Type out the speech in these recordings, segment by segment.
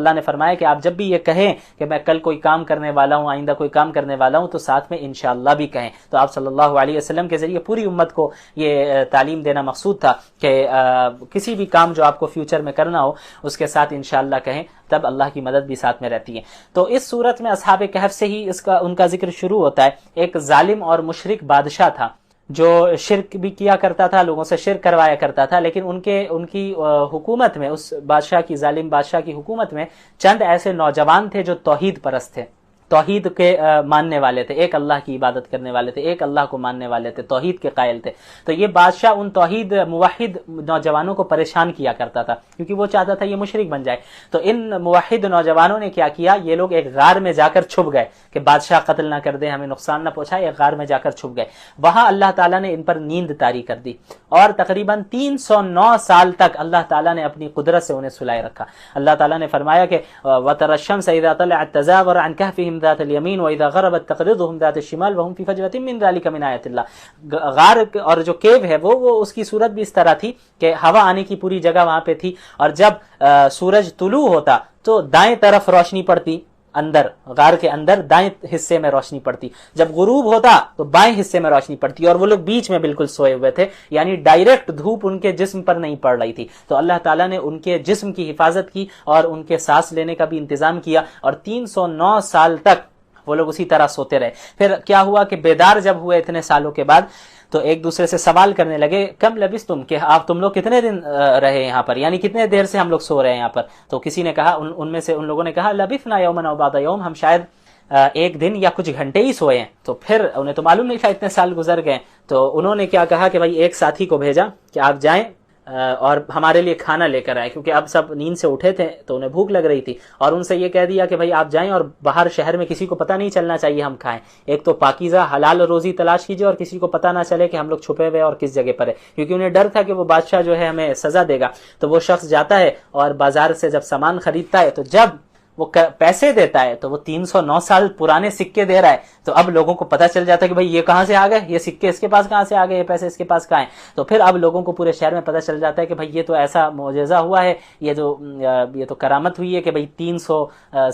اللہ نے فرمایا کہ آپ جب بھی یہ کہیں کہ میں کل کوئی کام کرنے والا ہوں، آئندہ کوئی کام کرنے والا ہوں، تو ساتھ میں انشاءاللہ بھی کہیں۔ تو آپ صلی اللہ علیہ وسلم کے ذریعے پوری امت کو یہ تعلیم دینا مقصود تھا کہ کسی بھی کام جو آپ کو فیوچر میں کرنا ہو اس کے ساتھ انشاءاللہ کہیں، تب اللہ کی مدد بھی ساتھ میں رہتی ہے۔ تو اس صورت میں اصحاب کہف سے ہی ان کا ذکر شروع ہوتا ہے۔ ایک ظالم اور مشرک بادشاہ تھا جو شرک بھی کیا کرتا تھا، لوگوں سے شرک کروایا کرتا تھا، لیکن ان کی حکومت میں، اس بادشاہ کی، ظالم بادشاہ کی حکومت میں چند ایسے نوجوان تھے جو توحید پرست تھے، توحید کے ماننے والے تھے، ایک اللہ کی عبادت کرنے والے تھے، ایک اللہ کو ماننے والے تھے، توحید کے قائل تھے۔ تو یہ بادشاہ ان توحید موحد نوجوانوں کو پریشان کیا کرتا تھا، کیونکہ وہ چاہتا تھا یہ مشرک بن جائے۔ تو ان موحد نوجوانوں نے کیا کیا، یہ لوگ ایک غار میں جا کر چھپ گئے کہ بادشاہ قتل نہ کر دے، ہمیں نقصان نہ پہنچائے، ایک غار میں جا کر چھپ گئے۔ وہاں اللہ تعالیٰ نے ان پر نیند طاری کر دی، اور تقریباً 309 سال تک اللہ تعالیٰ نے اپنی قدرت سے انہیں سلائے رکھا۔ اللہ تعالیٰ نے فرمایا کہ وَتَرَى الشَّمْسَ إِذَا طَلَعَتْ تَزَاوَرُ عَنْ كَهْفِهِمْ ذات اليمين واذا غربت تقرضهم ذات الشمال وهم في فجوة من ذلك من آیات اللہ۔ غار اور جو کیو ہے وہ اس کی صورت بھی اس طرح تھی کہ ہوا آنے کی پوری جگہ وہاں پہ تھی، اور جب سورج طلوع ہوتا تو دائیں طرف روشنی پڑتی، اندر غار کے اندر دائیں حصے میں روشنی پڑتی، جب غروب ہوتا تو بائیں حصے میں روشنی پڑتی، اور وہ لوگ بیچ میں بالکل سوئے ہوئے تھے، یعنی ڈائریکٹ دھوپ ان کے جسم پر نہیں پڑ رہی تھی۔ تو اللہ تعالیٰ نے ان کے جسم کی حفاظت کی اور ان کے سانس لینے کا بھی انتظام کیا، اور 309 سال تک وہ لوگ اسی طرح سوتے رہے۔ پھر کیا ہوا کہ بیدار جب ہوئے اتنے سالوں کے بعد، تو ایک دوسرے سے سوال کرنے لگے، کم لبثتم، کہ آپ تم لوگ کتنے دن رہے یہاں پر، یعنی کتنے دیر سے ہم لوگ سو رہے ہیں یہاں پر۔ تو کسی نے کہا، ان میں سے ان لوگوں نے کہا، لبثنا یوما او بعض یوم، ہم شاید ایک دن یا کچھ گھنٹے ہی سوئے ہیں۔ تو پھر انہیں تو معلوم نہیں تھا اتنے سال گزر گئے، تو انہوں نے کیا کہا کہ بھائی ایک ساتھی کو بھیجا کہ آپ جائیں اور ہمارے لیے کھانا لے کر آئے، کیونکہ اب سب نیند سے اٹھے تھے تو انہیں بھوک لگ رہی تھی، اور ان سے یہ کہہ دیا کہ بھائی آپ جائیں اور باہر شہر میں کسی کو پتہ نہیں چلنا چاہیے ہم کھائیں، ایک تو پاکیزہ حلال روزی تلاش کیجیے اور کسی کو پتہ نہ چلے کہ ہم لوگ چھپے ہوئے اور کس جگہ پر ہے، کیونکہ انہیں ڈر تھا کہ وہ بادشاہ جو ہے ہمیں سزا دے گا۔ تو وہ شخص جاتا ہے اور بازار سے جب سامان خریدتا ہے، تو جب وہ پیسے دیتا ہے تو وہ 309 سال پرانے سکے دے رہا ہے، تو اب لوگوں کو پتہ چل جاتا ہے کہ بھئی یہ کہاں سے آ گئے، یہ سکے اس کے پاس کہاں سے آ گئے، یہ پیسے اس کے پاس کہاں ہیں۔ تو پھر اب لوگوں کو پورے شہر میں پتہ چل جاتا ہے کہ بھئی یہ تو ایسا معجزہ ہوا ہے، یہ تو کرامت ہوئی ہے کہ بھئی 300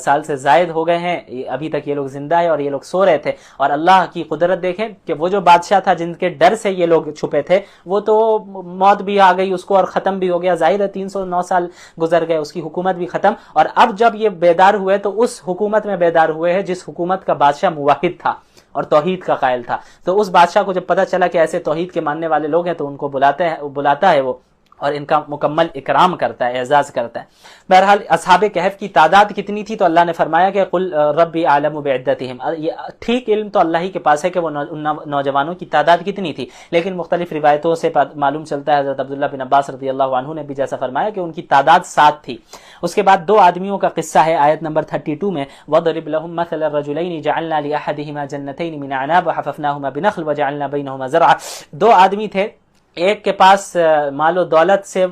سال سے زائد ہو گئے ہیں، ابھی تک یہ لوگ زندہ ہے اور یہ لوگ سو رہے تھے۔ اور اللہ کی قدرت دیکھیں کہ وہ جو بادشاہ تھا جن کے ڈر سے یہ لوگ چھپے تھے، وہ تو موت بھی آ گئی اس کو اور ختم بھی ہو گیا، ظاہر ہے 309 سال گزر گئے، اس کی حکومت بھی ختم۔ اور اب جب یہ بیدار ہوئے تو اس حکومت میں بیدار ہوئے ہیں جس حکومت کا بادشاہ موحد تھا اور توحید کا قائل تھا۔ تو اس بادشاہ کو جب پتہ چلا کہ ایسے توحید کے ماننے والے لوگ ہیں تو ان کو بلاتا ہے وہ، اور ان کا مکمل اکرام کرتا ہے، اعزاز کرتا ہے۔ بہرحال اصحاب کہف کی تعداد کتنی تھی، تو اللہ نے فرمایا کہ قل ربی اعلم بعدتہم، یہ ٹھیک علم تو اللہ ہی کے پاس ہے کہ وہ نوجوانوں کی تعداد کتنی تھی، لیکن مختلف روایتوں سے معلوم چلتا ہے، حضرت عبداللہ بن عباس رضی اللہ عنہ نے بھی جیسا فرمایا کہ ان کی تعداد 7 تھی۔ اس کے بعد 2 آدمیوں کا قصہ ہے آیت نمبر 32 میں، وَضْرِبْ لَهُم مَثَلَ الرَّجُلَيْنِ جَعَلْنَا لِأَحَدِهِمَا جَنَّتَيْنِ مِنْ أَعْنَابٍ وَحَفَفْنَاهُمَا بِنَخْلٍ وَجَعَلْنَا بَيْنَهُمَا زَرْعًا۔ 2 آدمی تھے، ایک کے پاس مال و دولت سے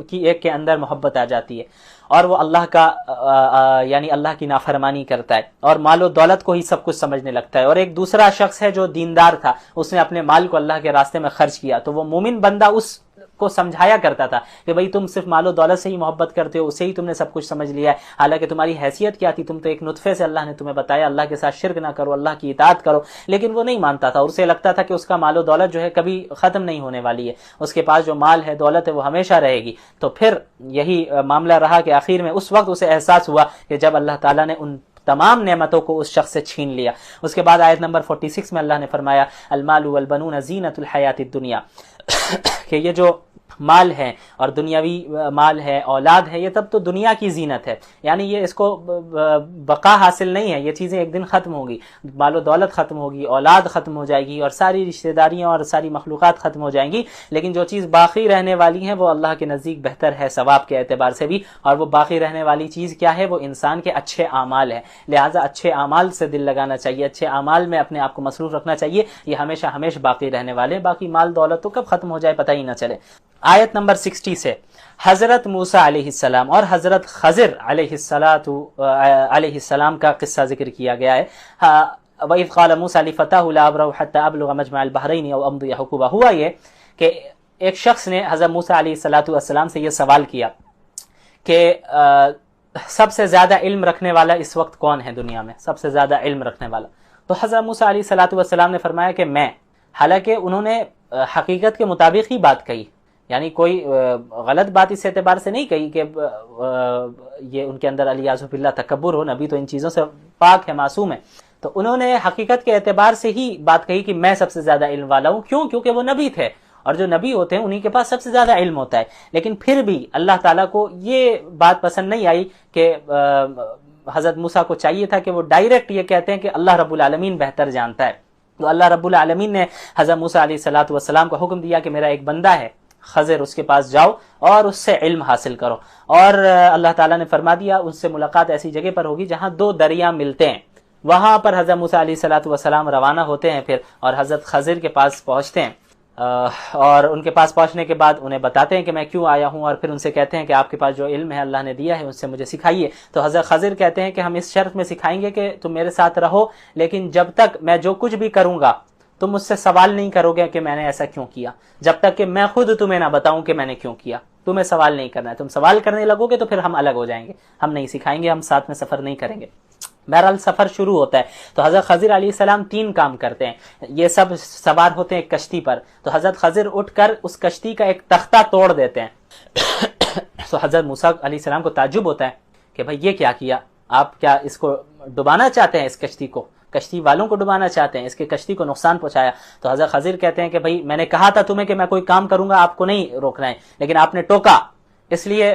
کی ایک کے اندر محبت آ جاتی ہے، اور وہ اللہ کا یعنی اللہ کی نافرمانی کرتا ہے اور مال و دولت کو ہی سب کچھ سمجھنے لگتا ہے۔ اور ایک دوسرا شخص ہے جو دیندار تھا، اس نے اپنے مال کو اللہ کے راستے میں خرچ کیا، تو وہ مومن بندہ اس کو سمجھایا کرتا تھا کہ بھئی تم صرف مال و دولت سے ہی محبت کرتے ہو، اسے ہی تم نے سب کچھ سمجھ لیا ہے، حالانکہ تمہاری حیثیت کیا تھی، تم تو ایک نطفے سے اللہ نے تمہیں بتایا اللہ کے ساتھ شرک نہ کرو، اللہ کی اطاعت کرو۔ لیکن وہ نہیں مانتا تھا، اور اسے لگتا تھا کہ اس کا مال و دولت جو ہے کبھی ختم نہیں ہونے والی ہے، اس کے پاس جو مال ہے، دولت ہے، وہ ہمیشہ رہے گی۔ تو پھر یہی معاملہ رہا کہ آخر میں اس وقت اسے احساس ہوا کہ جب اللہ تعالیٰ نے ان تمام نعمتوں کو اس شخص سے چھین لیا۔ اس کے بعد آیت نمبر 46 میں اللہ نے فرمایا، المال والبنون زینت الحیات الدنیا، کہ یہ جو مال ہے اور دنیاوی مال ہے، اولاد ہے، یہ تب تو دنیا کی زینت ہے، یعنی یہ اس کو بقا حاصل نہیں ہے، یہ چیزیں ایک دن ختم ہوگی، مال و دولت ختم ہوگی، اولاد ختم ہو جائے گی، اور ساری رشتہ داریاں اور ساری مخلوقات ختم ہو جائیں گی، لیکن جو چیز باقی رہنے والی ہے وہ اللہ کے نزدیک بہتر ہے ثواب کے اعتبار سے بھی، اور وہ باقی رہنے والی چیز کیا ہے، وہ انسان کے اچھے اعمال ہے۔ لہٰذا اچھے اعمال سے دل لگانا چاہیے، اچھے اعمال میں اپنے آپ کو مصروف رکھنا چاہیے، یہ ہمیشہ ہمیشہ باقی رہنے والے، باقی مال دولت تو کب ختم ہو جائے پتہ ہی نہ چلے۔ آیت نمبر 60 سے حضرت موسیٰ علیہ السلام اور حضرت خضر علیہ السلام کا قصہ ذکر کیا گیا ہے۔ وَإِذْ قَالَ مُوسَىٰ لِفَتَاهُ لَا أَبْرَحُ حَتَّىٰ أَبْلُغَ مَجْمَعَ الْبَحْرَيْنِ أَوْ أَمْضِيَ حُقُبًا۔ ہوا یہ کہ ایک شخص نے حضرت موسیٰ علیہ السلام سے یہ سوال کیا کہ سب سے زیادہ علم رکھنے والا اس وقت کون ہے دنیا میں؟ سب سے زیادہ علم رکھنے والا؟ تو حضرت موسیٰ علیہ الصلوۃ والسلام نے فرمایا کہ میں، حالانکہ انہوں نے حقیقت کے مطابق ہی بات کہی، یعنی کوئی غلط بات اس اعتبار سے نہیں کہی کہ یہ ان کے اندر علیاذ باللہ تکبر ہو، نبی تو ان چیزوں سے پاک ہے، معصوم ہے، تو انہوں نے حقیقت کے اعتبار سے ہی بات کہی کہ میں سب سے زیادہ علم والا ہوں۔ کیوں؟ کیونکہ وہ نبی تھے، اور جو نبی ہوتے ہیں انہی کے پاس سب سے زیادہ علم ہوتا ہے۔ لیکن پھر بھی اللہ تعالیٰ کو یہ بات پسند نہیں آئی کہ حضرت موسیٰ کو چاہیے تھا کہ وہ ڈائریکٹ یہ کہتے ہیں کہ اللہ رب العالمین بہتر جانتا ہے۔ تو اللہ رب العالمین نے حضرت موسیٰ علیہ الصلوۃ والسلام کو حکم دیا کہ میرا ایک بندہ ہے خضر، اس کے پاس جاؤ اور اس سے علم حاصل کرو، اور اللہ تعالیٰ نے فرما دیا اس سے ملاقات ایسی جگہ پر ہوگی جہاں دو دریا ملتے ہیں، وہاں پر حضرت موسیٰ علیہ الصلوۃ والسلام روانہ ہوتے ہیں پھر، اور حضرت خضر کے پاس پہنچتے ہیں، اور ان کے پاس پہنچنے کے بعد انہیں بتاتے ہیں کہ میں کیوں آیا ہوں، اور پھر ان سے کہتے ہیں کہ آپ کے پاس جو علم ہے اللہ نے دیا ہے اس سے مجھے سکھائیے۔ تو حضرت خضر کہتے ہیں کہ ہم اس شرط میں سکھائیں گے کہ تم میرے ساتھ رہو، لیکن جب تک میں جو کچھ بھی کروں گا تم مجھ سے سوال نہیں کرو گے کہ میں نے ایسا کیوں کیا، جب تک کہ میں خود تمہیں نہ بتاؤں کہ میں نے کیوں کیا۔ تمہیں سوال نہیں کرنا ہے، تم سوال کرنے لگو گے تو پھر ہم الگ ہو جائیں گے، ہم نہیں سکھائیں گے، ہم ساتھ میں سفر نہیں کریں گے۔ بہرحال سفر شروع ہوتا ہے تو حضرت خضر علیہ السلام 3 کام کرتے ہیں۔ یہ سب سوار ہوتے ہیں ایک کشتی پر، تو حضرت خضر اٹھ کر اس کشتی کا ایک تختہ توڑ دیتے ہیں۔ تو حضرت موسیٰ علیہ السلام کو تعجب ہوتا ہے کہ بھئی یہ کیا کیا، آپ کیا اس کو ڈبانا چاہتے ہیں، اس کشتی کو، کشتی والوں کو ڈبانا چاہتے ہیں، اس کے کشتی کو نقصان پہنچایا؟ تو حضرت خضر کہتے ہیں کہ بھئی میں نے کہا تھا تمہیں کہ میں کوئی کام کروں گا آپ کو نہیں روکنا ہے، لیکن آپ نے ٹوکا، اس لیے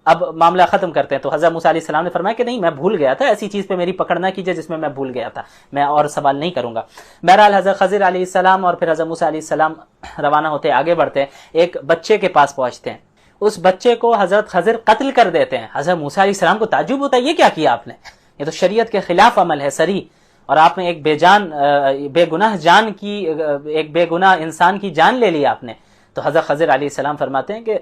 اب معاملہ ختم کرتے ہیں۔ تو حضرت موسیٰ علیہ السلام نے فرمایا کہ نہیں، میں بھول گیا تھا، ایسی چیز پہ میری پکڑ نہ کیجئے جس میں میں بھول گیا تھا، میں اور سوال نہیں کروں گا۔ بہرحال حضرت خضر علیہ السلام اور پھر حضرت موسیٰ علیہ السلام روانہ ہوتے آگے بڑھتے ہیں، ایک بچے کے پاس پہنچتے ہیں، اس بچے کو حضرت خضر قتل کر دیتے ہیں۔ حضرت موسیٰ علیہ السلام کو تعجب ہوتا ہے یہ کیا کیا آپ نے، یہ تو شریعت کے خلاف عمل ہے صریح، اور آپ نے ایک بے گناہ جان کی، ایک بے گناہ انسان کی جان لے لی آپ نے۔ تو حضرت خضر علیہ السلام فرماتے ہیں کہ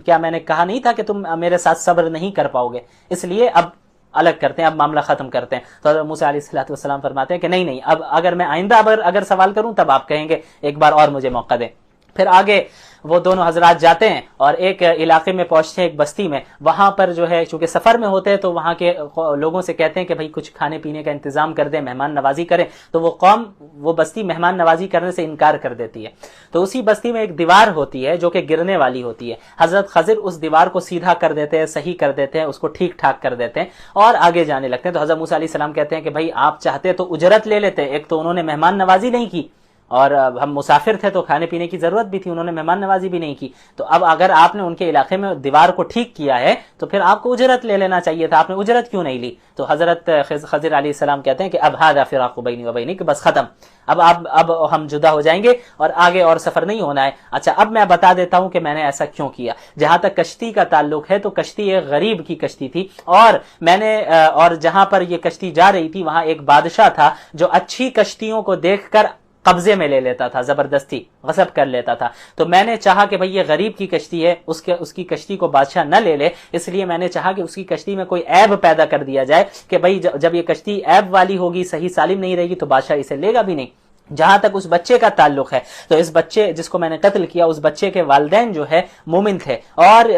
کیا میں نے کہا نہیں تھا کہ تم میرے ساتھ صبر نہیں کر پاؤ گے، اس لیے اب الگ کرتے ہیں، اب معاملہ ختم کرتے ہیں۔ تو حضرت موسیٰ علیہ السلام فرماتے ہیں کہ نہیں، اب اگر میں آئندہ اگر سوال کروں تب آپ کہیں گے ایک بار اور مجھے موقع دیں۔ پھر آگے وہ دونوں حضرات جاتے ہیں اور ایک علاقے میں پہنچتے ہیں، ایک بستی میں، وہاں پر جو ہے چونکہ سفر میں ہوتے ہیں تو وہاں کے لوگوں سے کہتے ہیں کہ بھئی کچھ کھانے پینے کا انتظام کر دیں، مہمان نوازی کریں، تو وہ قوم، وہ بستی مہمان نوازی کرنے سے انکار کر دیتی ہے۔ تو اسی بستی میں ایک دیوار ہوتی ہے جو کہ گرنے والی ہوتی ہے، حضرت خضر اس دیوار کو سیدھا کر دیتے ہیں، صحیح کر دیتے ہیں، اس کو ٹھیک ٹھاک کر دیتے ہیں اور آگے جانے لگتے ہیں۔ تو حضرت موسیٰ علیہ السلام کہتے ہیں کہ بھئی آپ چاہتے تو اجرت لے لیتے، ایک تو انہوں نے مہمان نوازی نہیں کی، اور ہم مسافر تھے تو کھانے پینے کی ضرورت بھی تھی، انہوں نے مہمان نوازی بھی نہیں کی، تو اب اگر آپ نے ان کے علاقے میں دیوار کو ٹھیک کیا ہے تو پھر آپ کو اجرت لے لینا چاہیے تھا، آپ نے اجرت کیوں نہیں لی؟ تو حضرت خضر علیہ السلام کہتے ہیں کہ اب ھذا فراق بینی و بینک، بس ختم، اب ہم جدا ہو جائیں گے اور آگے اور سفر نہیں ہونا ہے۔ اچھا اب میں بتا دیتا ہوں کہ میں نے ایسا کیوں کیا۔ جہاں تک کشتی کا تعلق ہے تو کشتی ایک غریب کی کشتی تھی، اور جہاں پر یہ کشتی جا رہی تھی وہاں ایک بادشاہ تھا جو اچھی کشتیوں کو دیکھ کر قبضے میں لے لیتا تھا، زبردستی غصب کر لیتا تھا۔ تو میں نے چاہا کہ بھئی یہ غریب کی کشتی ہے، اس کی کشتی کو بادشاہ نہ لے لے، اس لیے میں نے چاہا کہ اس کی کشتی میں کوئی عیب پیدا کر دیا جائے کہ بھئی جب یہ کشتی عیب والی ہوگی، صحیح سالم نہیں رہے گی تو بادشاہ اسے لے گا بھی نہیں۔ جہاں تک اس بچے کا تعلق ہے تو اس بچے جس کو میں نے قتل کیا، اس بچے کے والدین جو ہے مومن تھے، اور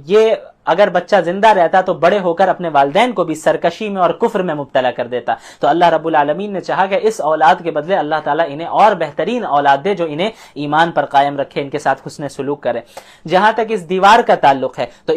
یہ اگر بچہ زندہ رہتا تو بڑے ہو کر اپنے والدین کو بھی سرکشی میں اور کفر میں مبتلا کر دیتا۔ تو اللہ رب العالمین نے چاہا کہ اس اولاد کے بدلے اللہ تعالیٰ انہیں اور بہترین اولاد دے جو انہیں ایمان پر قائم رکھے، ان کے ساتھ حسن سلوک کرے۔ جہاں تک اس دیوار کا تعلق ہے تو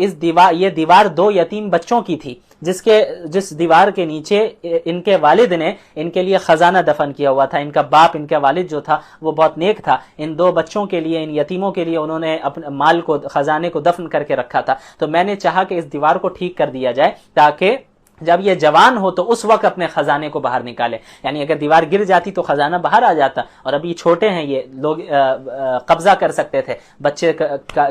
یہ دیوار 2 یتیم بچوں کی تھی، جس دیوار کے نیچے ان کے والد نے ان کے لیے خزانہ دفن کیا ہوا تھا۔ ان کا باپ، ان کا والد جو تھا وہ بہت نیک تھا، ان 2 بچوں کے لیے، ان یتیموں کے لیے انہوں نے اپنے مال کو، خزانے کو دفن کر کے رکھا تھا۔ تو میں نے چاہا کہ اس دیوار کو ٹھیک کر دیا جائے تاکہ جب یہ جوان ہو تو اس وقت اپنے خزانے کو باہر نکالے، یعنی اگر دیوار گر جاتی تو خزانہ باہر آ جاتا، اور ابھی چھوٹے ہیں یہ لوگ قبضہ کر سکتے تھے، بچے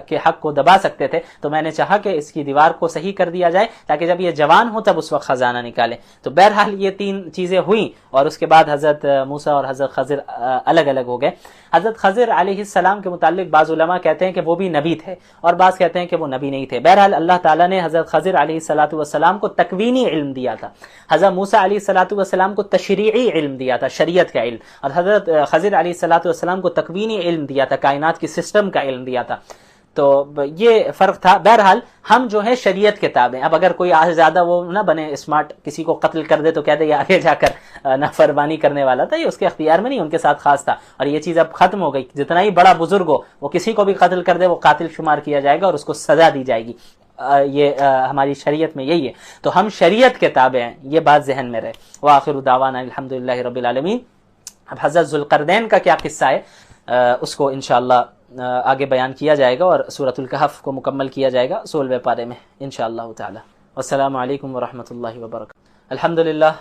کے حق کو دبا سکتے تھے۔ تو میں نے چاہا کہ اس کی دیوار کو صحیح کر دیا جائے تاکہ جب یہ جوان ہو تب اس وقت خزانہ نکالے۔ تو بہرحال یہ 3 چیزیں ہوئیں، اور اس کے بعد حضرت موسیٰ اور حضرت خضر الگ الگ ہو گئے۔ حضرت خضر علیہ السلام کے متعلق بعض علماء کہتے ہیں کہ وہ بھی نبی تھے اور بعض کہتے ہیں کہ وہ نبی نہیں تھے۔ بہرحال اللہ تعالیٰ نے حضرت خضر علیہ السلام کو تکوینی علم دیا تھا، حضرت موسیٰ علیہ السلام کو تشریعی علم دیا تھا، شریعت کا علم، اور حضرت خضر علیہ السلام کو تکوینی علم دیا تھا، کائنات کی سسٹم کا علم دیا تھا۔ تو یہ فرق تھا. بہرحال ہم جو ہے شریعت کے تابع. اب اگر کوئی زیادہ وہ نہ بنے اسمارٹ، کسی کو قتل کر دے تو کہہ دے یہ آگے جا کر نافرمانی کرنے والا تھا، یہ اس کے اختیار میں نہیں، ان کے ساتھ خاص تھا. اور یہ چیز اب ختم ہو گئی. جتنا ہی بڑا بزرگ ہو وہ کسی کو بھی قتل کر دے وہ قاتل شمار کیا جائے گا اور اس کو سزا دی جائے گی. یہ ہماری شریعت میں یہی ہے. تو ہم شریعت کے تابع ہیں، یہ بات ذہن میں رہے. وآخر دعوانا الحمدللہ رب العالمین. اب حضرت ذوالقرنین کا کیا قصہ ہے اس کو انشاءاللہ آگے بیان کیا جائے گا اور سورۃ الکہف کو مکمل کیا جائے گا 16ویں پارے میں انشاءاللہ تعالی. والسلام علیکم ورحمۃ اللہ وبرکاتہ. الحمدللہ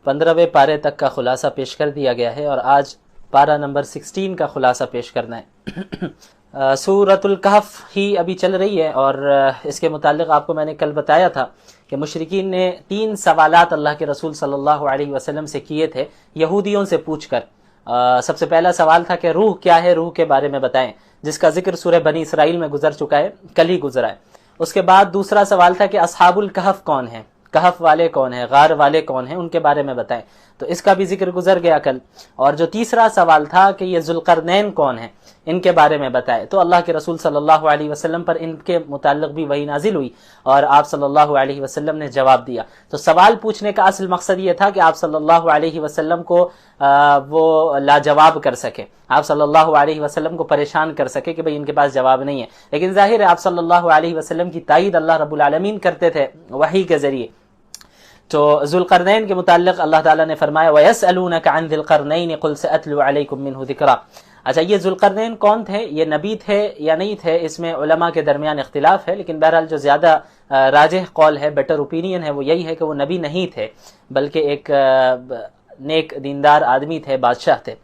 15ویں پارے تک کا خلاصہ پیش کر دیا گیا ہے اور آج پارہ نمبر 16 کا خلاصہ پیش کرنا ہے. سورۃ الکہف ہی ابھی چل رہی ہے اور اس کے متعلق آپ کو میں نے کل بتایا تھا کہ مشرکین نے 3 سوالات اللہ کے رسول صلی اللہ علیہ وسلم سے کیے تھے یہودیوں سے پوچھ کر. سب سے پہلا سوال تھا کہ روح کیا ہے، روح کے بارے میں بتائیں، جس کا ذکر سورہ بنی اسرائیل میں گزر چکا ہے، کل ہی گزرا ہے. اس کے بعد دوسرا سوال تھا کہ اصحاب الکہف کون ہیں، کہف والے کون ہیں، غار والے کون ہیں، ان کے بارے میں بتائیں. تو اس کا بھی ذکر گزر گیا کل. اور جو تیسرا سوال تھا کہ یہ ذوالقرنین کون ہیں، ان کے بارے میں بتائے. تو اللہ کے رسول صلی اللہ علیہ وسلم پر ان کے متعلق بھی وحی نازل ہوئی اور آپ صلی اللہ علیہ وسلم نے جواب دیا. تو سوال پوچھنے کا اصل مقصد یہ تھا کہ آپ صلی اللہ علیہ وسلم کو وہ لاجواب کر سکے، آپ صلی اللہ علیہ وسلم کو پریشان کر سکے کہ بھئی ان کے پاس جواب نہیں ہے. لیکن ظاہر ہے آپ صلی اللہ علیہ وسلم کی تائید اللہ رب العالمین کرتے تھے وحی کے ذریعے. تو ذوالقرنین کے متعلق اللہ تعالیٰ نے فرمایا وَيَسْأَلُونَكَ عَنْ ذِي الْقَرْنَيْنِ قُلْ سَأَتْلُو عَلَيْكُم مِّنْهُ ذِكْرًا. اچھا، یہ ذوالقرنین کون تھے؟ یہ نبی تھے یا نہیں تھے؟ اس میں علماء کے درمیان اختلاف ہے، لیکن بہرحال جو زیادہ راجح قول ہے، بیٹر اوپینین ہے، وہ یہی ہے کہ وہ نبی نہیں تھے بلکہ ایک نیک دیندار آدمی تھے، بادشاہ تھے.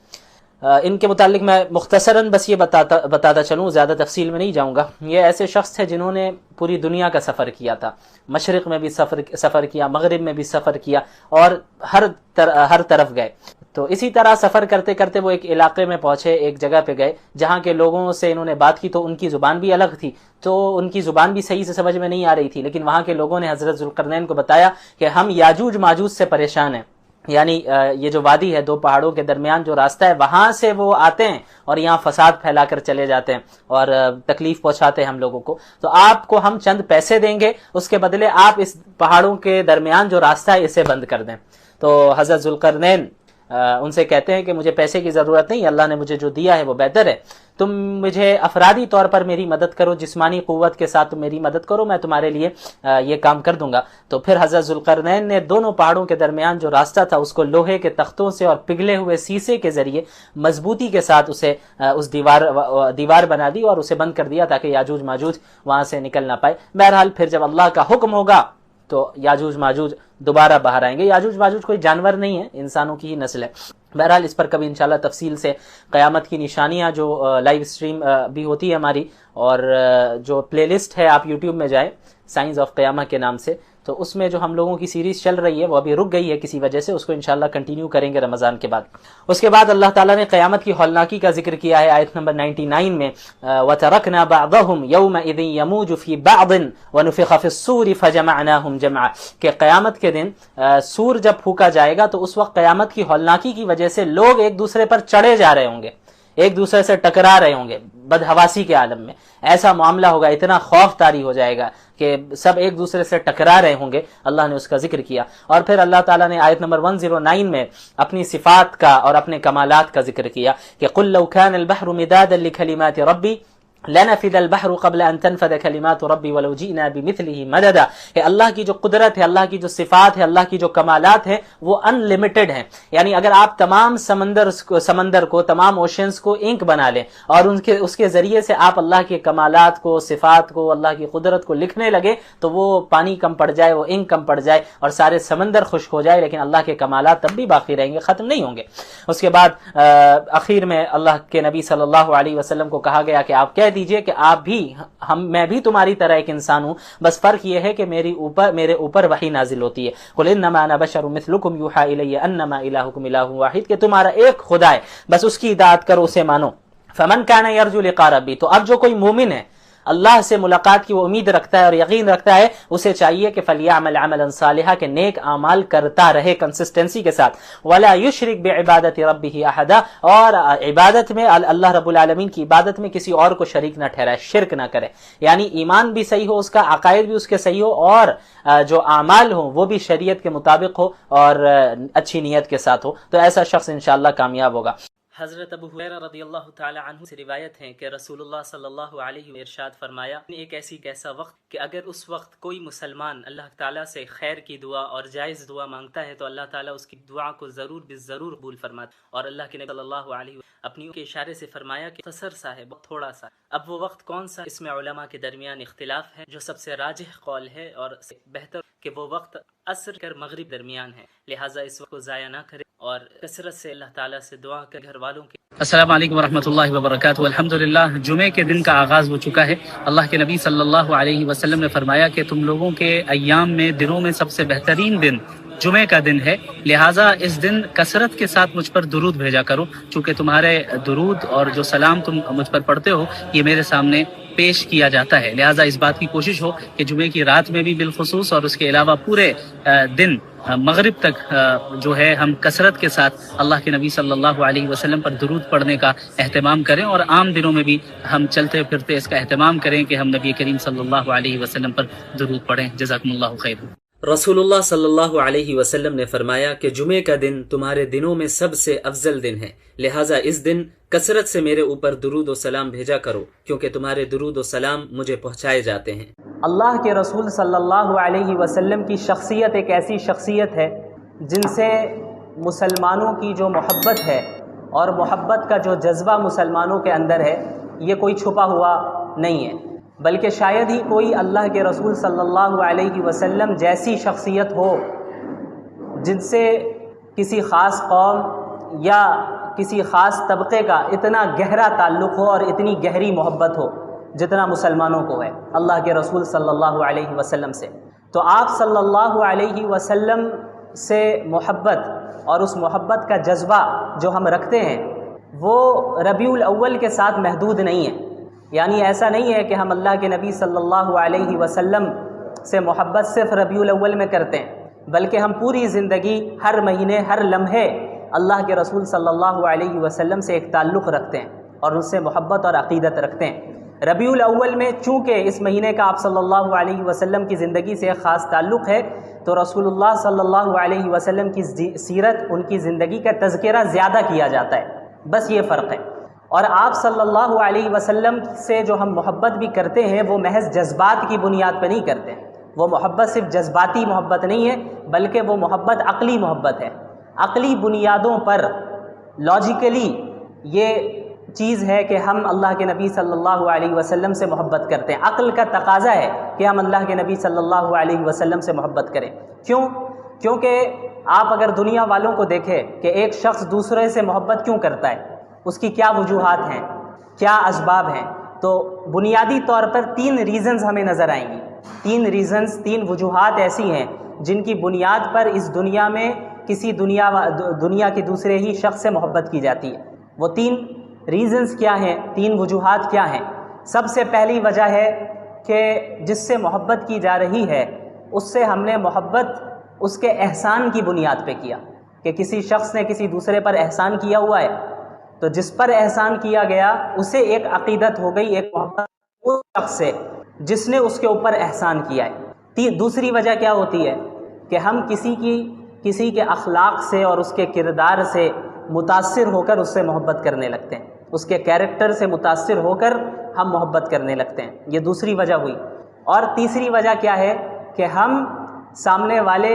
ان کے متعلق میں مختصراً بس یہ بتاتا چلوں، زیادہ تفصیل میں نہیں جاؤں گا. یہ ایسے شخص تھے جنہوں نے پوری دنیا کا سفر کیا تھا، مشرق میں بھی سفر کیا، مغرب میں بھی سفر کیا اور ہر طرف گئے. تو اسی طرح سفر کرتے کرتے وہ ایک علاقے میں پہنچے، ایک جگہ پہ گئے جہاں کے لوگوں سے انہوں نے بات کی تو ان کی زبان بھی الگ تھی، تو ان کی زبان بھی صحیح سے سمجھ میں نہیں آ رہی تھی. لیکن وہاں کے لوگوں نے حضرت ذوالقرنین کو بتایا کہ ہم یاجوج ماجوج سے پریشان ہیں، یعنی یہ جو وادی ہے، 2 پہاڑوں کے درمیان جو راستہ ہے، وہاں سے وہ آتے ہیں اور یہاں فساد پھیلا کر چلے جاتے ہیں اور تکلیف پہنچاتے ہیں ہم لوگوں کو. تو آپ کو ہم چند پیسے دیں گے، اس کے بدلے آپ اس پہاڑوں کے درمیان جو راستہ ہے اسے بند کر دیں. تو حضرت ذوالقرنین ان سے کہتے ہیں کہ مجھے پیسے کی ضرورت نہیں، اللہ نے مجھے جو دیا ہے وہ بہتر ہے. تم مجھے افرادی طور پر میری مدد کرو، جسمانی قوت کے ساتھ تم میری مدد کرو، میں تمہارے لیے یہ کام کر دوں گا. تو پھر حضرت ذوالقرنین نے دونوں پہاڑوں کے درمیان جو راستہ تھا اس کو لوہے کے تختوں سے اور پگھلے ہوئے سیسے کے ذریعے مضبوطی کے ساتھ اسے اس دیوار بنا دی اور اسے بند کر دیا تاکہ یاجوج ماجوج وہاں سے نکل نہ پائے. بہرحال پھر جب اللہ کا حکم ہوگا تو یاجوج ماجوج دوبارہ باہر آئیں گے. یاجوج ماجوج کوئی جانور نہیں ہے، انسانوں کی ہی نسل ہے. بہرحال اس پر کبھی انشاءاللہ تفصیل سے قیامت کی نشانیاں جو لائیو اسٹریم بھی ہوتی ہے ہماری، اور جو پلے لسٹ ہے آپ یوٹیوب میں جائیں سائنس آف قیامہ کے نام سے، تو اس میں جو ہم لوگوں کی سیریز چل رہی ہے وہ ابھی رک گئی ہے کسی وجہ سے، اس کو انشاءاللہ کنٹینیو کریں گے رمضان کے بعد. اس کے بعد اللہ تعالیٰ نے قیامت کی ہولناکی کا ذکر کیا ہے آیت نمبر 99 میں وَتَرَكْنَا بَعْضَهُمْ يَوْمَئِذٍ يَمُوجُ فِي بَعْضٍ وَنُفِخَ فِي الصُّورِ فَجَمَعْنَاهُمْ جَمْعًا. کہ قیامت کے دن سور جب پھونکا جائے گا تو اس وقت قیامت کی ہولناکی کی وجہ سے لوگ ایک دوسرے پر چڑھے جا رہے ہوں گے، ایک دوسرے سے ٹکرا رہے ہوں گے. بدحواسی کے عالم میں ایسا معاملہ ہوگا، اتنا خوف طاری ہو جائے گا کہ سب ایک دوسرے سے ٹکرا رہے ہوں گے. اللہ نے اس کا ذکر کیا. اور پھر اللہ تعالیٰ نے آیت نمبر 109 میں اپنی صفات کا اور اپنے کمالات کا ذکر کیا کہ قُلْ لَوْ كَانَ الْبَحْرُ مِدَادًا لِكَلِمَاتِ رَبِّي لَنَفِدَ الْبَحْرُ قَبْلَ أَن تَنْفَدَ كَلِمَاتُ رَبِّي وَلَوْ جِئْنَا بِمِثْلِهِ مَدَدًا. کہ اللہ کی جو قدرت ہے، اللہ کی جو صفات ہے، اللہ کی جو کمالات ہیں وہ ان لمیٹڈ ہیں. یعنی اگر آپ تمام سمندر کو تمام اوشنز کو انک بنا لیں اور اس کے ذریعے سے آپ اللہ کے کمالات کو، صفات کو، اللہ کی قدرت کو لکھنے لگے تو وہ پانی کم پڑ جائے، وہ انک کم پڑ جائے اور سارے سمندر خشک ہو جائے، لیکن اللہ کے کمالات تب بھی باقی رہیں گے، ختم نہیں ہوں گے. اس کے بعد اخیر میں اللہ کے نبی صلی اللہ علیہ وسلم کو کہا گیا کہ آپ کہہ دیجئے کہ آپ بھی میں بھی تمہاری طرح ایک انسان ہوں، بس فرق یہ ہے کہ میرے اوپر وحی نازل ہوتی ہے. قل انما انا بشر مثلکم یوحی الی انما الہکم الہ واحد. کہ تمہارا ایک خدا ہے، بس اس کی اطاعت کرو، اسے مانو. فمن کان یرجو لقاء ربی. تو اب جو کوئی مومن ہے اللہ سے ملاقات کی وہ امید رکھتا ہے اور یقین رکھتا ہے، اسے چاہیے کہ فلیعمل عملا صالحا، کہ نیک اعمال کرتا رہے کنسسٹنسی کے ساتھ، ولا یشرک بعبادت ربہ احدا، اور عبادت میں اللہ رب العالمین کی عبادت میں کسی اور کو شریک نہ ٹھہرائے، شرک نہ کرے، یعنی ایمان بھی صحیح ہو اس کا، عقائد بھی اس کے صحیح ہو، اور جو اعمال ہوں وہ بھی شریعت کے مطابق ہو اور اچھی نیت کے ساتھ ہو، تو ایسا شخص انشاءاللہ کامیاب ہوگا۔ حضرت ابو ہریرہ رضی اللہ تعالی عنہ سے روایت ہے کہ رسول اللہ صلی اللہ علیہ وسلم ارشاد فرمایا، ایک ایسا وقت کہ اگر اس وقت کوئی مسلمان اللہ تعالیٰ سے خیر کی دعا اور جائز دعا مانگتا ہے تو اللہ تعالیٰ اس کی دعا کو ضرور بالضرور قبول فرماتا، اور اللہ کے نبی صلی اللہ علیہ وسلم اپنی کے اشارے سے فرمایا کہ قصر سا ہے، بہت تھوڑا سا۔ اب وہ وقت کون سا، اس میں علماء کے درمیان اختلاف ہے، جو سب سے راجح قول ہے اور بہتر کہ وہ وقت عصر کر مغرب درمیان ہے، لہٰذا اس وقت کو ضائع نہ کرے اور کثرت سے اللہ تعالیٰ سے دعا کر گھر والوں کے۔ السلام علیکم ورحمۃ اللہ وبرکاتہ۔ الحمدللہ، جمعے کے دن کا آغاز ہو چکا ہے۔ اللہ کے نبی صلی اللہ علیہ وسلم نے فرمایا کہ تم لوگوں کے ایام میں، دنوں میں سب سے بہترین دن جمعے کا دن ہے، لہٰذا اس دن کثرت کے ساتھ مجھ پر درود بھیجا کرو، چونکہ تمہارے درود اور جو سلام تم مجھ پر پڑھتے ہو یہ میرے سامنے پیش کیا جاتا ہے، لہٰذا اس بات کی کوشش ہو کہ جمعے کی رات میں بھی بالخصوص اور اس کے علاوہ پورے دن مغرب تک جو ہے ہم کثرت کے ساتھ اللہ کے نبی صلی اللہ علیہ وسلم پر درود پڑھنے کا اہتمام کریں، اور عام دنوں میں بھی ہم چلتے پھرتے اس کا اہتمام کریں کہ ہم نبی کریم صلی اللہ علیہ وسلم پر درود پڑھیں۔ جزاکم اللہ خیر۔ رسول اللہ صلی اللہ علیہ وسلم نے فرمایا کہ جمعے کا دن تمہارے دنوں میں سب سے افضل دن ہے، لہٰذا اس دن کثرت سے میرے اوپر درود و سلام بھیجا کرو، کیونکہ تمہارے درود و سلام مجھے پہنچائے جاتے ہیں۔ اللہ کے رسول صلی اللہ علیہ وسلم کی شخصیت ایک ایسی شخصیت ہے جن سے مسلمانوں کی جو محبت ہے اور محبت کا جو جذبہ مسلمانوں کے اندر ہے یہ کوئی چھپا ہوا نہیں ہے، بلکہ شاید ہی کوئی اللہ کے رسول صلی اللہ علیہ وسلم جیسی شخصیت ہو جن سے کسی خاص قوم یا کسی خاص طبقے کا اتنا گہرا تعلق ہو اور اتنی گہری محبت ہو جتنا مسلمانوں کو ہے اللہ کے رسول صلی اللہ علیہ وسلم سے۔ تو آپ صلی اللہ علیہ وسلم سے محبت اور اس محبت کا جذبہ جو ہم رکھتے ہیں وہ ربیع الاول کے ساتھ محدود نہیں ہے، یعنی ایسا نہیں ہے کہ ہم اللہ کے نبی صلی اللہ علیہ وسلم سے محبت صرف ربیع الاول میں کرتے ہیں، بلکہ ہم پوری زندگی ہر مہینے ہر لمحے اللہ کے رسول صلی اللہ علیہ وسلم سے ایک تعلق رکھتے ہیں اور ان سے محبت اور عقیدت رکھتے ہیں۔ ربیع الاول میں چونکہ اس مہینے کا آپ صلی اللہ علیہ وسلم کی زندگی سے ایک خاص تعلق ہے، تو رسول اللہ صلی اللہ علیہ وسلم کی سیرت، ان کی زندگی کا تذکرہ زیادہ کیا جاتا ہے، بس یہ فرق ہے۔ اور آپ صلی اللہ علیہ وسلم سے جو ہم محبت بھی کرتے ہیں وہ محض جذبات کی بنیاد پہ نہیں کرتے ہیں، وہ محبت صرف جذباتی محبت نہیں ہے بلکہ وہ محبت عقلی محبت ہے، عقلی بنیادوں پر لاجیکلی یہ چیز ہے کہ ہم اللہ کے نبی صلی اللہ علیہ وسلم سے محبت کرتے ہیں، عقل کا تقاضا ہے کہ ہم اللہ کے نبی صلی اللہ علیہ وسلم سے محبت کریں۔ کیونکہ آپ اگر دنیا والوں کو دیکھیں کہ ایک شخص دوسرے سے محبت کیوں کرتا ہے، اس کی کیا وجوہات ہیں، کیا اسباب ہیں، تو بنیادی طور پر 3 ریزنز ہمیں نظر آئیں گی، 3 وجوہات ایسی ہیں جن کی بنیاد پر اس دنیا میں کسی دنیا کے دوسرے ہی شخص سے محبت کی جاتی ہے۔ وہ 3 ریزنز کیا ہیں، 3 وجوہات کیا ہیں؟ سب سے پہلی وجہ ہے کہ جس سے محبت کی جا رہی ہے اس سے ہم نے محبت اس کے احسان کی بنیاد پہ کیا، کہ کسی شخص نے کسی دوسرے پر احسان کیا ہوا ہے تو جس پر احسان کیا گیا اسے ایک عقیدت ہو گئی، ایک محبت اس شخص سے جس نے اس کے اوپر احسان کیا ہے۔ دوسری وجہ کیا ہوتی ہے کہ ہم کسی کے اخلاق سے اور اس کے کردار سے متاثر ہو کر اس سے محبت کرنے لگتے ہیں، اس کے کیریکٹر سے متاثر ہو کر ہم محبت کرنے لگتے ہیں، یہ دوسری وجہ ہوئی۔ اور تیسری وجہ کیا ہے کہ ہم سامنے والے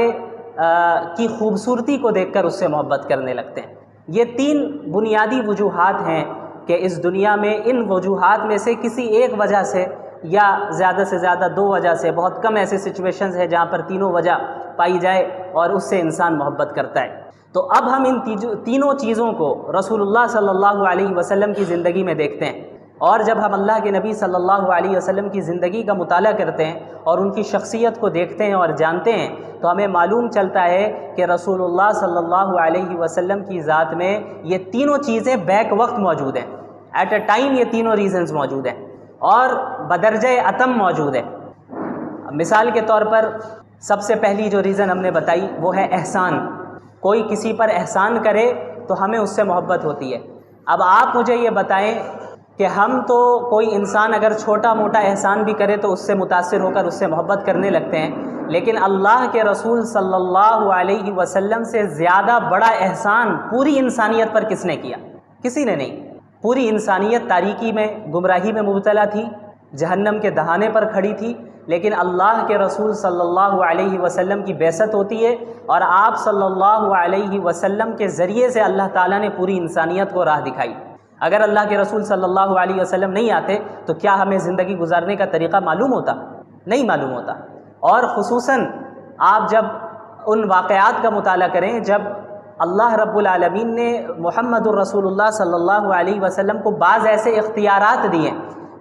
کی خوبصورتی کو دیکھ کر اس سے محبت کرنے لگتے ہیں۔ یہ 3 بنیادی وجوہات ہیں کہ اس دنیا میں ان وجوہات میں سے کسی ایک وجہ سے یا زیادہ سے زیادہ 2 وجہ سے، بہت کم ایسے سچویشنز ہیں جہاں پر تینوں وجہ پائی جائے اور اس سے انسان محبت کرتا ہے۔ تو اب ہم ان تینوں چیزوں کو رسول اللہ صلی اللہ علیہ وسلم کی زندگی میں دیکھتے ہیں، اور جب ہم اللہ کے نبی صلی اللہ علیہ وسلم کی زندگی کا مطالعہ کرتے ہیں اور ان کی شخصیت کو دیکھتے ہیں اور جانتے ہیں تو ہمیں معلوم چلتا ہے کہ رسول اللہ صلی اللہ علیہ وسلم کی ذات میں یہ تینوں چیزیں بیک وقت موجود ہیں، ایٹ اے ٹائم یہ تینوں ریزنز موجود ہیں، اور بدرجہ اتم موجود ہے۔ مثال کے طور پر سب سے پہلی جو ریزن ہم نے بتائی وہ ہے احسان۔ کوئی کسی پر احسان کرے تو ہمیں اس سے محبت ہوتی ہے۔ اب آپ مجھے یہ بتائیں کہ ہم تو کوئی انسان اگر چھوٹا موٹا احسان بھی کرے تو اس سے متاثر ہو کر اس سے محبت کرنے لگتے ہیں، لیکن اللہ کے رسول صلی اللہ علیہ وسلم سے زیادہ بڑا احسان پوری انسانیت پر کس نے کیا؟ کسی نے نہیں۔ پوری انسانیت تاریکی میں، گمراہی میں مبتلا تھی، جہنم کے دہانے پر کھڑی تھی، لیکن اللہ کے رسول صلی اللہ علیہ وسلم کی بعثت ہوتی ہے اور آپ صلی اللہ علیہ وسلم کے ذریعے سے اللہ تعالیٰ نے پوری انسانیت کو راہ دکھائی۔ اگر اللہ کے رسول صلی اللہ علیہ وسلم نہیں آتے تو کیا ہمیں زندگی گزارنے کا طریقہ معلوم ہوتا؟ نہیں معلوم ہوتا۔ اور خصوصاً آپ جب ان واقعات کا مطالعہ کریں جب اللہ رب العالمین نے محمد الرسول اللہ صلی اللہ علیہ وسلم کو بعض ایسے اختیارات دیے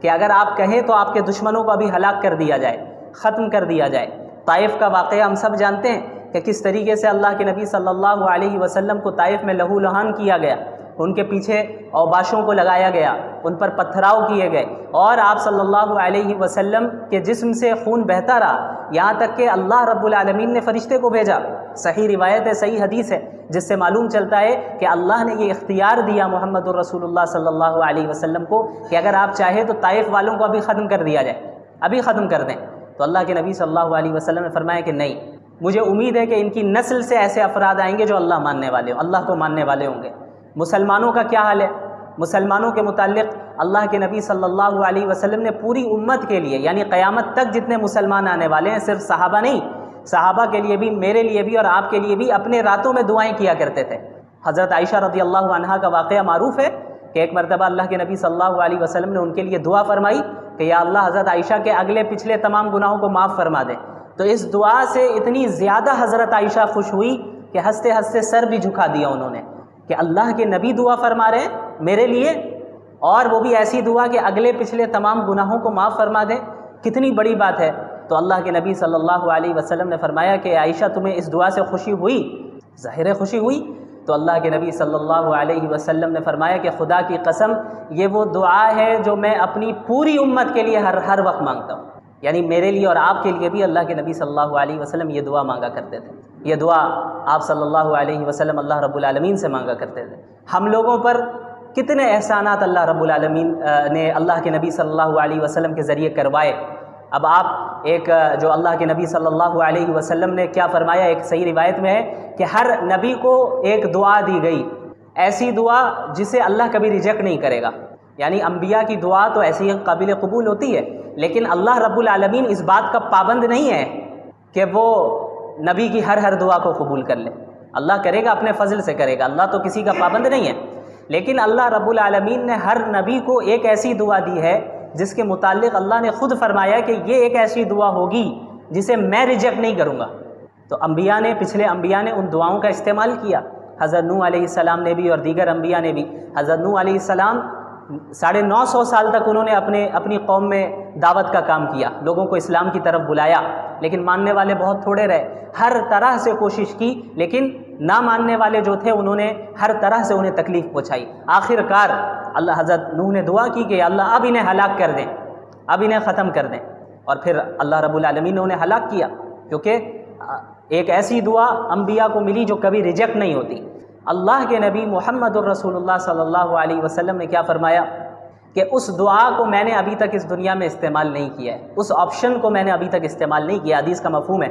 کہ اگر آپ کہیں تو آپ کے دشمنوں کو ابھی ہلاک کر دیا جائے، ختم کر دیا جائے۔ طائف کا واقعہ ہم سب جانتے ہیں کہ کس طریقے سے اللہ کے نبی صلی اللہ علیہ وسلم کو طائف میں لہو لہان کیا گیا، ان کے پیچھے اوباشوں کو لگایا گیا، ان پر پتھراؤ کیے گئے، اور آپ صلی اللہ علیہ وسلم کے جسم سے خون بہتا رہا، یہاں تک کہ اللہ رب العالمین نے فرشتے کو بھیجا۔ صحیح روایت ہے، صحیح حدیث ہے، جس سے معلوم چلتا ہے کہ اللہ نے یہ اختیار دیا محمد الرسول اللہ صلی اللہ علیہ وسلم کو کہ اگر آپ چاہیں تو طائف والوں کو ابھی ختم کر دیا جائے، ابھی ختم کر دیں۔ تو اللہ کے نبی صلی اللہ علیہ وسلم نے فرمایا کہ نہیں، مجھے امید ہے کہ ان کی نسل سے ایسے افراد آئیں گے جو اللہ ماننے والے ہوں، اللہ کو ماننے والے ہوں گے۔ مسلمانوں کا کیا حال ہے؟ مسلمانوں کے متعلق اللہ کے نبی صلی اللہ علیہ وسلم نے پوری امت کے لیے، یعنی قیامت تک جتنے مسلمان آنے والے ہیں، صرف صحابہ نہیں، صحابہ کے لیے بھی، میرے لیے بھی اور آپ کے لیے بھی اپنے راتوں میں دعائیں کیا کرتے تھے۔ حضرت عائشہ رضی اللہ عنہا کا واقعہ معروف ہے کہ ایک مرتبہ اللہ کے نبی صلی اللہ علیہ وسلم نے ان کے لیے دعا فرمائی کہ یا اللہ حضرت عائشہ کے اگلے پچھلے تمام گناہوں کو معاف فرما دے۔ تو اس دعا سے اتنی زیادہ حضرت عائشہ خوش ہوئی کہ ہنستے ہنستے سر بھی جھکا دیا انہوں نے کہ اللہ کے نبی دعا فرما رہے ہیں میرے لیے، اور وہ بھی ایسی دعا کہ اگلے پچھلے تمام گناہوں کو معاف فرما دیں، کتنی بڑی بات ہے۔ تو اللہ کے نبی صلی اللہ علیہ وسلم نے فرمایا کہ عائشہ تمہیں اس دعا سے خوشی ہوئی؟ ظاہر ہے خوشی ہوئی۔ تو اللہ کے نبی صلی اللہ علیہ وسلم نے فرمایا کہ خدا کی قسم یہ وہ دعا ہے جو میں اپنی پوری امت کے لیے ہر وقت مانگتا ہوں، یعنی میرے لیے اور آپ کے لیے بھی اللہ کے نبی صلی اللہ علیہ وسلم یہ دعا مانگا کرتے تھے۔ یہ دعا آپ صلی اللہ علیہ وسلم اللہ رب العالمین سے مانگا کرتے تھے۔ ہم لوگوں پر کتنے احسانات اللہ رب العالمین نے اللہ کے نبی صلی اللہ علیہ وسلم کے ذریعے کروائے۔ اب آپ ایک جو اللہ کے نبی صلی اللہ علیہ وسلم نے کیا فرمایا، ایک صحیح روایت میں ہے کہ ہر نبی کو ایک دعا دی گئی، ایسی دعا جسے اللہ کبھی ریجیکٹ نہیں کرے گا۔ یعنی انبیاء کی دعا تو ایسی قابل قبول ہوتی ہے، لیکن اللہ رب العالمین اس بات کا پابند نہیں ہے کہ وہ نبی کی ہر دعا کو قبول کر لے۔ اللہ کرے گا، اپنے فضل سے کرے گا، اللہ تو کسی کا پابند نہیں ہے، لیکن اللہ رب العالمین نے ہر نبی کو ایک ایسی دعا دی ہے جس کے متعلق اللہ نے خود فرمایا کہ یہ ایک ایسی دعا ہوگی جسے میں ریجیکٹ نہیں کروں گا۔ تو انبیاء نے، پچھلے انبیاء نے ان دعاؤں کا استعمال کیا، حضرت نوح علیہ السلام نے بھی اور دیگر انبیاء نے بھی۔ حضرت نوح علیہ السلام 950 سال تک انہوں نے اپنی قوم میں دعوت کا کام کیا، لوگوں کو اسلام کی طرف بلایا، لیکن ماننے والے بہت تھوڑے رہے۔ ہر طرح سے کوشش کی، لیکن نہ ماننے والے جو تھے انہوں نے ہر طرح سے انہیں تکلیف پہنچائی۔ آخر کار اللہ حضرت نوح نے دعا کی کہ اللہ اب انہیں ہلاک کر دیں، اب انہیں ختم کر دیں، اور پھر اللہ رب العالمین نے انہیں ہلاک کیا، کیونکہ ایک ایسی دعا انبیاء کو ملی جو کبھی ریجیکٹ نہیں ہوتی۔ اللہ کے نبی محمد الرسول اللہ صلی اللہ علیہ وسلم نے کیا فرمایا کہ اس دعا کو میں نے ابھی تک اس دنیا میں استعمال نہیں کیا ہے، اس آپشن کو میں نے ابھی تک استعمال نہیں کیا، حدیث کا مفہوم ہے،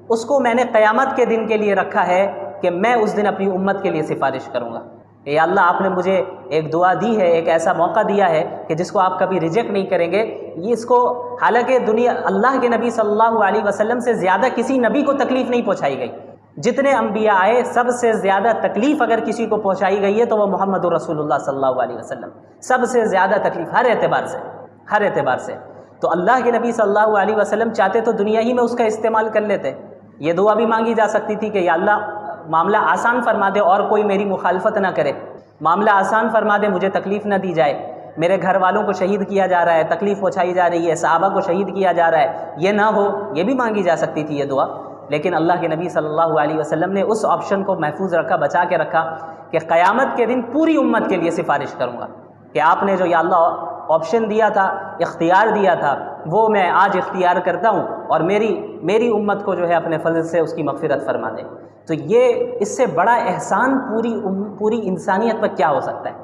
اس کو میں نے قیامت کے دن کے لیے رکھا ہے کہ میں اس دن اپنی امت کے لیے سفارش کروں گا۔ اے اللہ، آپ نے مجھے ایک دعا دی ہے، ایک ایسا موقع دیا ہے کہ جس کو آپ کبھی ریجیکٹ نہیں کریں گے۔ یہ اس کو حالانکہ اللہ کے نبی صلی اللہ علیہ وسلم سے زیادہ کسی نبی کو تکلیف نہیں پہنچائی گئی، جتنے انبیاء آئے سب سے زیادہ تکلیف اگر کسی کو پہنچائی گئی ہے تو وہ محمد الرسول اللہ صلی اللہ علیہ وسلم، سب سے زیادہ تکلیف ہر اعتبار سے۔ تو اللہ کے نبی صلی اللہ علیہ وسلم چاہتے تو دنیا ہی میں اس کا استعمال کر لیتے۔ یہ دعا بھی مانگی جا سکتی تھی کہ یا اللہ معاملہ آسان فرما دے اور کوئی میری مخالفت نہ کرے، معاملہ آسان فرما دے، مجھے تکلیف نہ دی جائے، میرے گھر والوں کو شہید کیا جا رہا ہے، تکلیف پہنچائی جا رہی ہے، صحابہ کو شہید کیا جا رہا ہے، یہ نہ ہو، یہ بھی مانگی جا سکتی تھی یہ دعا۔ لیکن اللہ کے نبی صلی اللہ علیہ وسلم نے اس آپشن کو محفوظ رکھا، بچا کے رکھا کہ قیامت کے دن پوری امت کے لیے سفارش کروں گا، کہ آپ نے جو یا اللہ آپشن دیا تھا، اختیار دیا تھا، وہ میں آج اختیار کرتا ہوں، اور میری امت کو جو ہے اپنے فضل سے اس کی مغفرت فرما دے۔ تو یہ اس سے بڑا احسان پوری انسانیت پر کیا ہو سکتا ہے؟